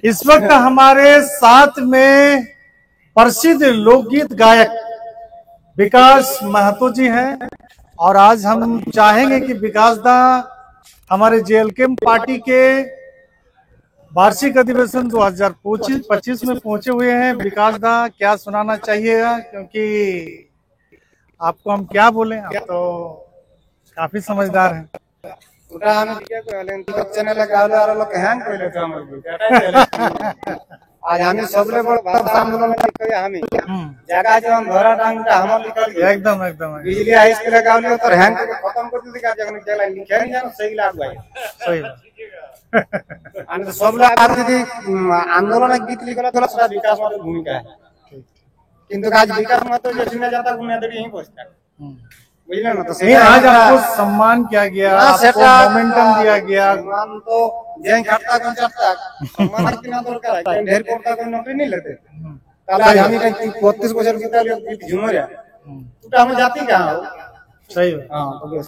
इस वक्त हमारे साथ में प्रसिद्ध लोकगीत गायक विकास महतो जी हैं और आज हम चाहेंगे कि विकास दा हमारे जेएलके पार्टी के वार्षिक अधिवेशन 2025 में पहुंचे हुए हैं। विकास दा क्या सुनाना चाहिएगा, क्योंकि आपको हम क्या बोलें, आप तो काफी समझदार हैं। आज हमें सबले बड़ आंदोलन हमें जगह जो धरा टांगटा हम लिखल एकदम एकदम बिजली हाई स्कूल गावले तो हैंग खत्म कर दी का जगन केला लिखे नहीं जानो सही लाग भाई सही बात सबले आज यदि आंदोलन गीत लिखला थोड़ा सा विकास में भूमिका है, किंतु आज विकास में तो जो सुना जाता गुना देवी यहीं पहुंचता बुझले ना। तो आज आपको सम्मान किया गया, आपको मोमेंटम दिया गया। सम्मान तो जे खटता कौन चढ़ता सम्मान कितना दरकार है, ढेर कोटा कोई नौकरी नहीं लेते। ताला हम 32 बছর गीता गीत झूमर है तो हम जाती कहां हो सही है। हां तो बस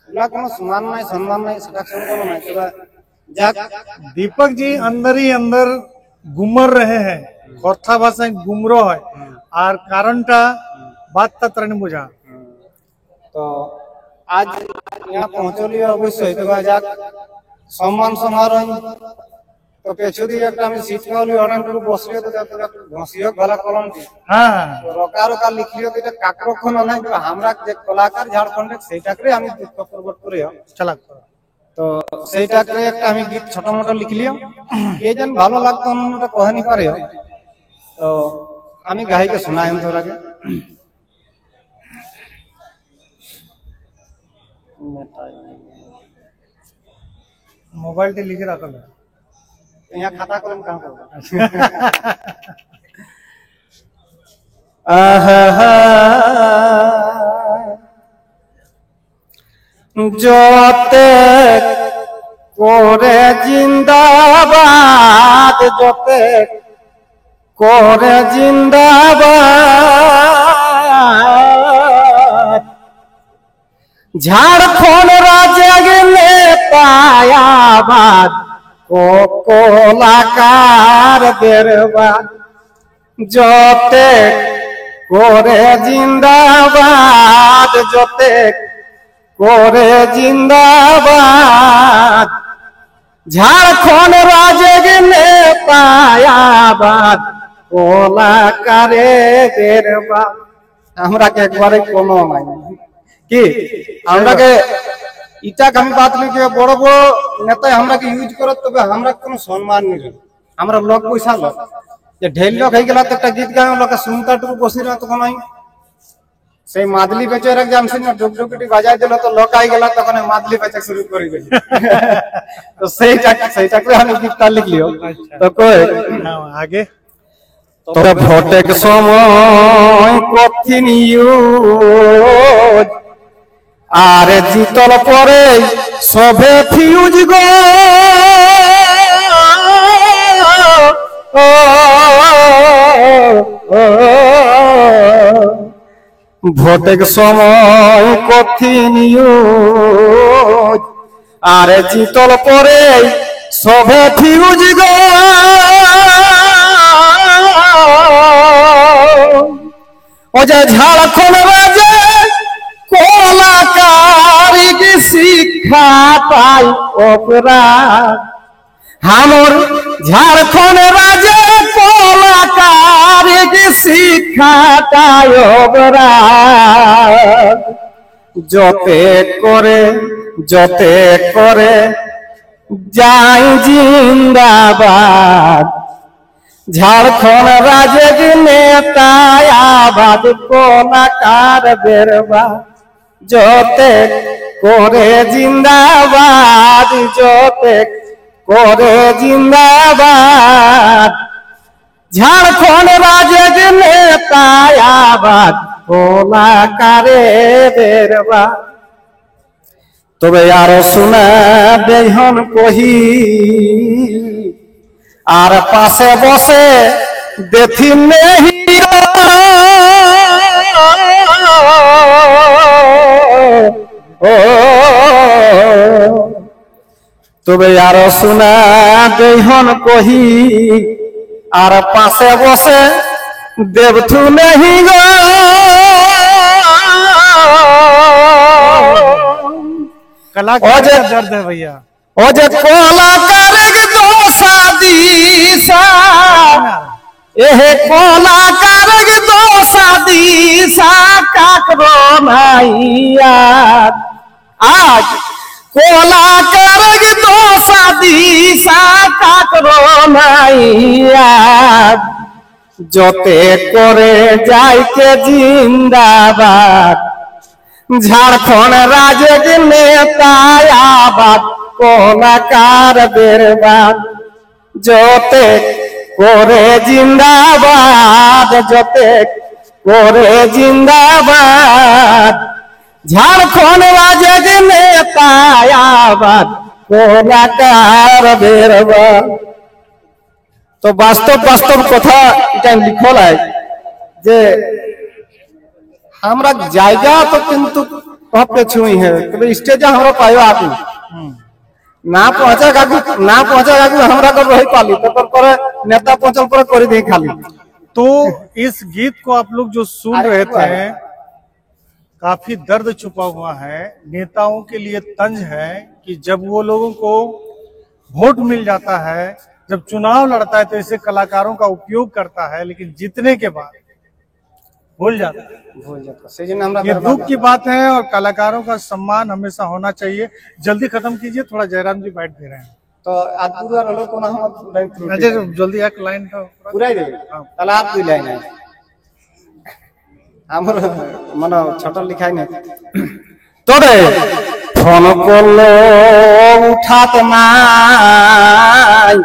ला कोनो सम्मान नहीं सम्मान नहीं सटक कोनो नहीं तो जा दीपक जी अंदर ही अंदर गुमर रहे हैं, कथा भाषा गुमरो है और कारणटा बात तत्र नहीं बुझा। तो आज यहाँ पहुंचलिए अवश्य तो जा सम्मान समारोह तो पेछु दी एक हम सीट वाली ऑर्डर को बसलियो तो जब घसियो भला कलम थी हां रोका रोका लिखलियो तो काकरो कोन नहीं तो हमरा जे कलाकार झारखंड सेटाकरे हम दुख प्रकट करियो चला तो सेटाकरे एक हम गीत छोटा मोटा लिखलियो ये जन भालो लागतो उन्होंने तो कह नहीं पारे तो हम गाई के सुनाए हम थोड़ा के मोबाइल पे लिखे रखा है यहाँ खाता कलम कहाँ पर जोते कोरे जिंदाबाद जोते कोरे जिंदाबाद झारखंड राज्य नेतायाबाद को कोलाकार बेरबा जोते कोरे जिंदाबाद जोते कोरे जिंदाबाद झारखंड राज्य नेतायाबाद कोलाकारे बेरबा हमरा के एक बार कोनो नहीं कि हमरा के इटा कमी बात नहीं कि बड़ बड़ नेता हमरा के यूज करत तबे हमरा कोनो सम्मान नहीं रहे। हमरा लोग पैसा लो जे ढेल लोग हे गेला त गीत गावे लोग सुनता टू बसी रह तो कोनाई से मादली बेचे रख जाम से डुक डुकटी बजाय देलो तो लोग आई गेला त कोने मादली बेचे शुरू करी गई तो सही टाक हम गीत लिख लियो तो कोई आगे तो भोटे के समय कठिन यूज आरे जीतल परे सभे फ्यूज गो भोटे के समय कठिन यूज आरे जीतल परे सभे फ्यूज गो ओजे झारखंड राजे कोलाकारी की शिक्षा पाई ओकरा हमर झारखंड राज्य कोलाकारी की शिक्षा पाई ओकरा जोते करे जाई जिंदाबाद झारखंड राज्य नेतायाबाद कोलाकार बेरबा जोते कोरे जिंदाबाद जोते कोरे जिंदाबाद झारखंड राज्य नेतायाबाद कोलाकारे बेरबा तबे यारो सुना बेहन कोही आर पासे बसे देखी नहीं তবে আরো শোনা দেহন কহি আর পাশে বসে দেবথু নেহি গো कलाकार का दर्द है भैया। ओ जे कलाकार दोसा दिशा एहे कलाकार दोसा दिशा काकरो नाइया आज कलाकार दोसा दिशा काकरो नाइया जोते करे जाय के जिंदाबाद झारखंड राज्य के नेता आबाद कलाकार बेरबाद जोते करे जिंदाबाद जोते करे जिंदाबाद झारखंड राज्य के नेता आबाद कलाकार बेरबाद। तो वास्तव वास्तव कथा এটা লিখল है जे हमरा जायगा तो किंतु पे छुई है तबे स्टेज हमरा पायो आगू ना पहुंचा गागू हमरा कर रही पाली तो पर नेता पहुंचल पर कर दे खाली। तो इस गीत को आप लोग जो सुन रहे थे काफी दर्द छुपा हुआ है। नेताओं के लिए तंज है कि जब वो लोगों को वोट मिल जाता है, जब चुनाव लड़ता है तो ऐसे कलाकारों का उपयोग करता है, लेकिन जीतने के बाद भूल जाता है। ये दुख की बात है और कलाकारों का सम्मान हमेशा होना चाहिए। जल्दी खत्म कीजिए, थोड़ा जयराम जी बैठ दे रहे हैं तो आज पूरा रलो को ना हम अजय जल्दी एक लाइन का पूरा ही दे तालाब दी लाइन है हमर मन छोटा लिखाई नहीं तो रे फोन করলো উঠাত নাই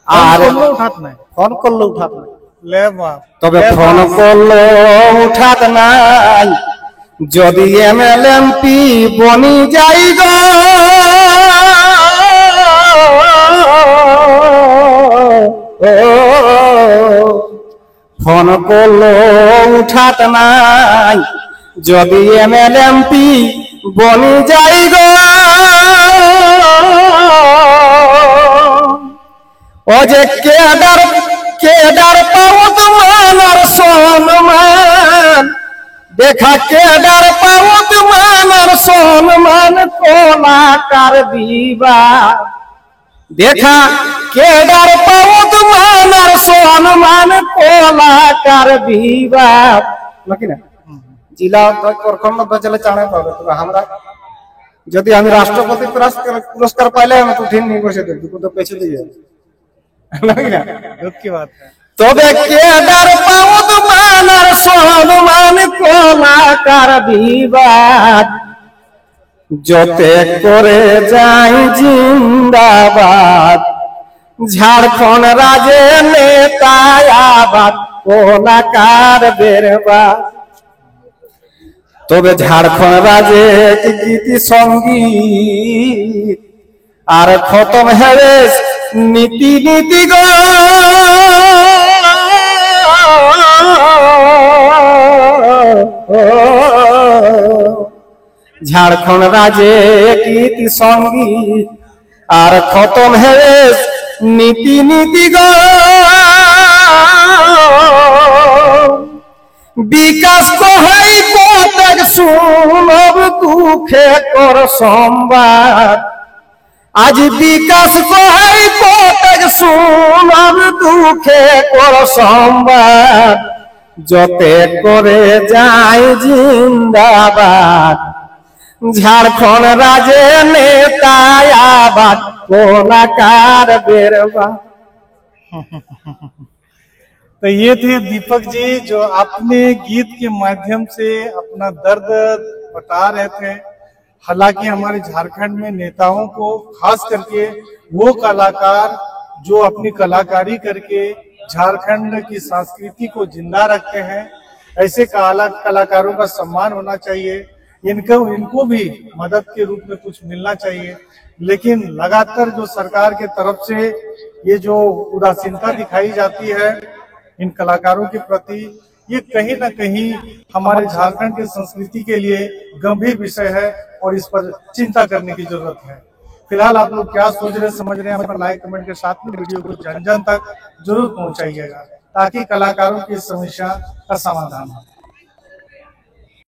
আর उठात नहीं फोन করলো উঠাত নাই ले बाप তবে ফোন করলো উঠাত নাই যদি এমএলএমপি বনি যাই গো ফোন করলো উঠাত নাই যদি এমএলএমপি বনি যাই গো ও যে केदार पावत मानर सोनमान देखा केदार पावत मानर सोनमान कलाकार दीवा देखा केदार पावत मानर सोनमान कलाकार दीवा ना जिला प्रखंड बचले चाणे पावे तो हमरा यदि हम राष्ट्रपति पुरस्कार पाइले हम तो ठीक नहीं कर सकते तो पैसे दिए दुख की बात है। তবে কেদার পাওত মানার সম্মান কলাকার বিবাদ যতে করে যাই জিন্দাবাদ ঝাড়খণ্ড রাজে নেতা আবাদ কলাকার বেরবাদ। তবে ঝাড়খণ্ড রাজে গীতি সঙ্গীত আর খতম হেবে নীতি নীতি গো ঝাড়খণ্ড রাজে গীতি সঙ্গীত আর খতম হেবে নীতি নীতি গো বিকাশ কহাই প্রত্যেক শুনব দুঃখে কর সংবাদ आज विकास कहाई प्रत्येक শুনব দুঃখে কর সংবাদ যতে করে যায় জিন্দাবাদ ঝাড়খণ্ড রাজে নেতা আবাদ কলাকার বেরবাদ। तो ये थे दीपक जी जो अपने गीत के माध्यम से अपना दर्द बता रहे थे। हालांकि हमारे झारखंड में नेताओं को खास करके वो कलाकार जो अपनी कलाकारी करके झारखंड की संस्कृति को जिंदा रखते हैं, ऐसे कलाकारों का सम्मान होना चाहिए। इनको भी मदद के रूप में कुछ मिलना चाहिए। लेकिन लगातार जो सरकार के तरफ से ये जो उदासीनता दिखाई जाती है इन कलाकारों के प्रति, ये कहीं ना कहीं हमारे झारखंड की संस्कृति के लिए गंभीर विषय है और इस पर चिंता करने की जरूरत है। फिलहाल आप लोग क्या सोच रहे समझ रहे हैं, अपना लाइक कमेंट के साथ में वीडियो को जन जन तक जरूर पहुंचाइएगा ताकि कलाकारों की समस्या का समाधान हो।